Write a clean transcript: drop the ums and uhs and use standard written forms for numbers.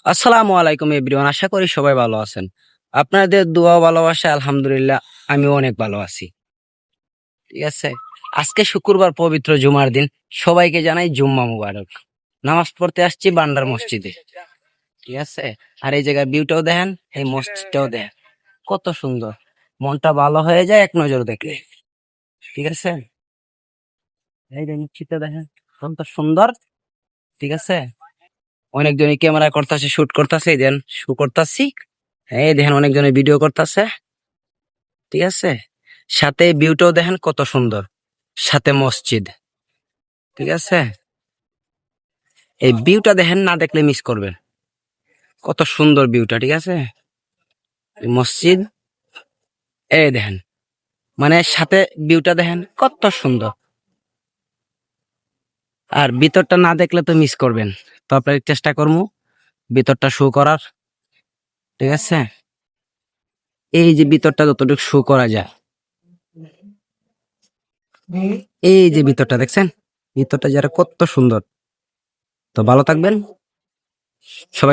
আসসালামু আলাইকুম এভরিওয়ান, আশা করি সবাই ভালো আছেন। আপনাদের দোয়া ভালোবাসা আলহামদুলিল্লাহ আমি অনেক ভালো আছি। ঠিক আছে, আজকে শুক্রবার পবিত্র জুমার দিন, সবাইকে জানাই জুম্মা মুবারক। নামাজ পড়তে আসছি বান্ডার মসজিদে। ঠিক আছে, আর এই জায়গার ভিউটাও দেখেন, এই মসজিদটাও দেখেন কত সুন্দর। মনটা ভালো হয়ে যায় এক নজর দেখলে। ঠিক আছে, এই যে মসজিদটা দেখেন কত সুন্দর। ঠিক আছে, অনেকজনই ক্যামেরা করতেছে, শুট করতেছে, এই দেন শু করতেছি। এই দেখেন অনেকজনে ভিডিও করতেছে। ঠিক আছে, সাথে ভিউটাও দেখেন কত সুন্দর, সাথে মসজিদ। ঠিক আছে, এই ভিউটা দেখেন, না দেখলে মিস করবেন। কত সুন্দর ভিউটা। ঠিক আছে, এই মসজিদ, এই দেখেন, মানে সাথে ভিউটা দেখেন কত সুন্দর। আর ভিতরটা না দেখলে তো মিস করবেন, তো আপনার চেষ্টা করবো ভিতরটা শো করার। ঠিক আছে, এই যে ভিতরটা যতটুকু শো করা যায়, এই যে ভিতরটা দেখছেন, ভিতরটা যারা কত সুন্দর। তো ভালো থাকবেন সবাই।